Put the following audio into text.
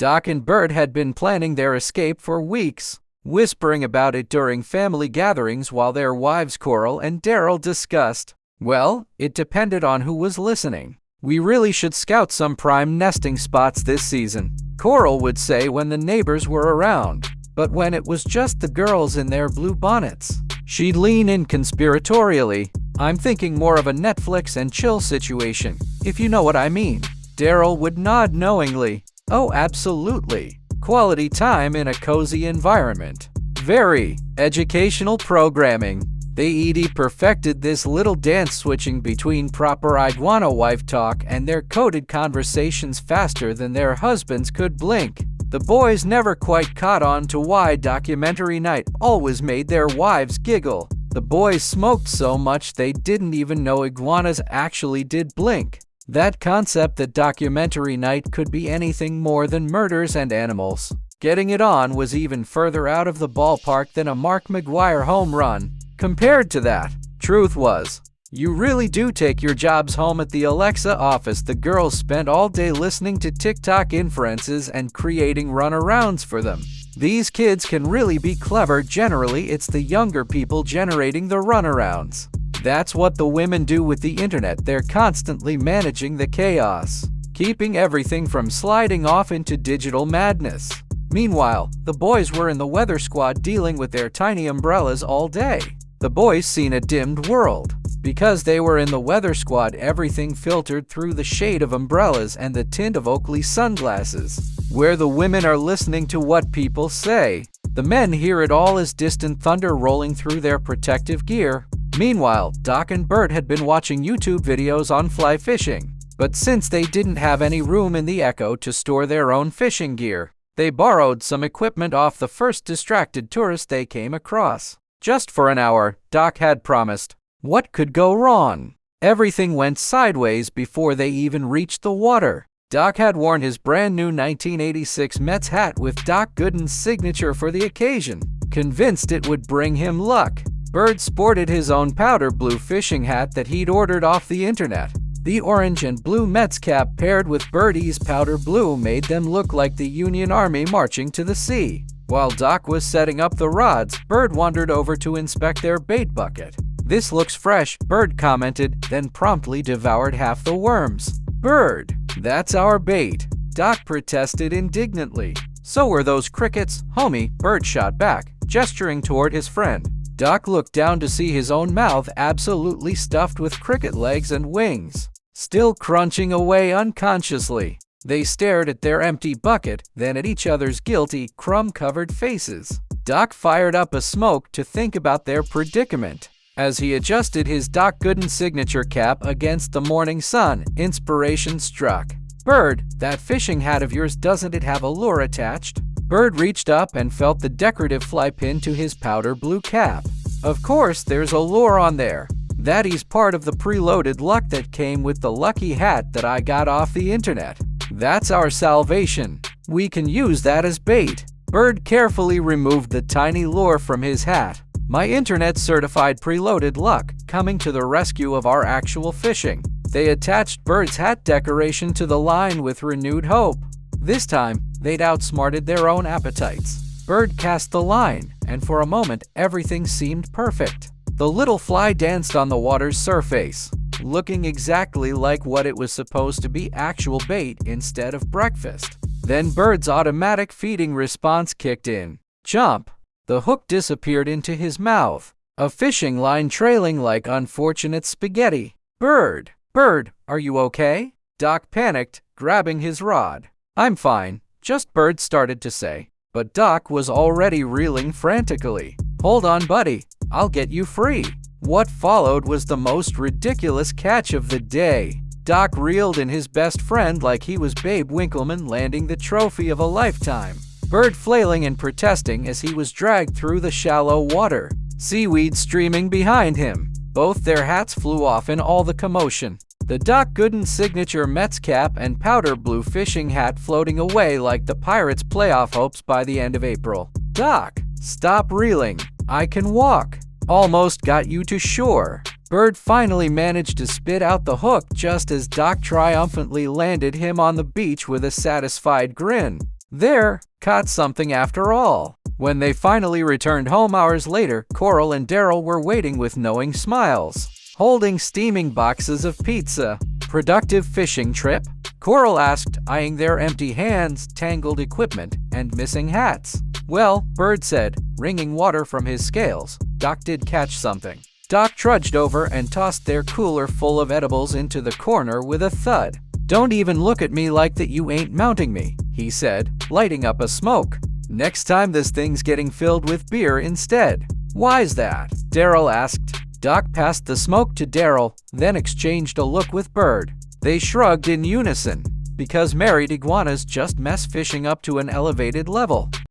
Doc and Bert had been planning their escape for weeks, whispering about it during family gatherings while their wives Coral and Daryl discussed. Well, it depended on who was listening. We really should scout some prime nesting spots this season, Coral would say when the neighbors were around. But when it was just the girls in their blue bonnets, she'd lean in conspiratorially. I'm thinking more of a Netflix and chill situation, if you know what I mean. Daryl would nod knowingly. Oh, absolutely. Quality time in a cozy environment. Very educational programming. They perfected this little dance switching between proper iguana wife talk and their coded conversations faster than their husbands could blink. The boys never quite caught on to why documentary night always made their wives giggle. The boys smoked so much they didn't even know iguanas actually did blink. That concept that documentary night could be anything more than murders and animals. Getting it on was even further out of the ballpark than a Mark McGwire home run. Compared to that, truth was, you really do take your jobs home at the Alexa office. The girls spent all day listening to TikTok inferences and creating runarounds for them. These kids can really be clever. Generally, it's the younger people generating the runarounds. That's what the women do with the internet. They're constantly managing the chaos, keeping everything from sliding off into digital madness. Meanwhile, the boys were in the weather squad dealing with their tiny umbrellas all day. The boys seen a dimmed world. Because they were in the weather squad, everything filtered through the shade of umbrellas and the tint of Oakley sunglasses. Where the women are listening to what people say, the men hear it all as distant thunder rolling through their protective gear. Meanwhile, Doc and Bert had been watching YouTube videos on fly fishing. But since they didn't have any room in the Echo to store their own fishing gear, they borrowed some equipment off the first distracted tourist they came across. Just for an hour, Doc had promised. What could go wrong? Everything went sideways before they even reached the water. Doc had worn his brand new 1986 Mets hat with Doc Gooden's signature for the occasion, convinced it would bring him luck. Bert sported his own powder blue fishing hat that he'd ordered off the internet. The orange and blue Mets cap paired with Bertie's powder blue made them look like the Union Army marching to the sea. While Doc was setting up the rods, Bert wandered over to inspect their bait bucket. This looks fresh, Bert commented, then promptly devoured half the worms. Bird, that's our bait, Doc protested indignantly. So were those crickets, homie, Bert shot back, gesturing toward his friend. Doc looked down to see his own mouth absolutely stuffed with cricket legs and wings, still crunching away unconsciously. They stared at their empty bucket, then at each other's guilty, crumb-covered faces. Doc fired up a smoke to think about their predicament. As he adjusted his Doc Gooden signature cap against the morning sun, inspiration struck. Bird, that fishing hat of yours, doesn't it have a lure attached? Bird reached up and felt the decorative fly pin to his powder blue cap. Of course, there's a lure on there. That is part of the preloaded luck that came with the lucky hat that I got off the internet. That's our salvation. We can use that as bait. Bird carefully removed the tiny lure from his hat. My internet-certified preloaded luck, coming to the rescue of our actual fishing. They attached Bird's hat decoration to the line with renewed hope. This time, they'd outsmarted their own appetites. Bird cast the line, and for a moment, everything seemed perfect. The little fly danced on the water's surface, looking exactly like what it was supposed to be, actual bait instead of breakfast. Then Bird's automatic feeding response kicked in. Jump! The hook disappeared into his mouth, a fishing line trailing like unfortunate spaghetti. Bird, are you okay? Doc panicked, grabbing his rod. I'm fine, just Bird started to say. But Doc was already reeling frantically. Hold on, buddy, I'll get you free. What followed was the most ridiculous catch of the day. Doc reeled in his best friend like he was Babe Winkleman landing the trophy of a lifetime. Bird flailing and protesting as he was dragged through the shallow water, seaweed streaming behind him. Both their hats flew off in all the commotion. The Doc Gooden signature Mets cap and powder blue fishing hat floating away like the Pirates' playoff hopes by the end of April. Doc, stop reeling. I can walk. Almost got you to shore. Bird finally managed to spit out the hook just as Doc triumphantly landed him on the beach with a satisfied grin. There, caught something after all. When they finally returned home hours later, Coral and Daryl were waiting with knowing smiles, holding steaming boxes of pizza. Productive fishing trip? Coral asked, eyeing their empty hands, tangled equipment, and missing hats. Well, Bird said, wringing water from his scales. Doc did catch something. Doc trudged over and tossed their cooler full of edibles into the corner with a thud. Don't even look at me like that, you ain't mounting me, he said, lighting up a smoke. Next time this thing's getting filled with beer instead. Why's that? Daryl asked. Doc passed the smoke to Daryl, then exchanged a look with Bird. They shrugged in unison, because married iguanas just mess fishing up to an elevated level.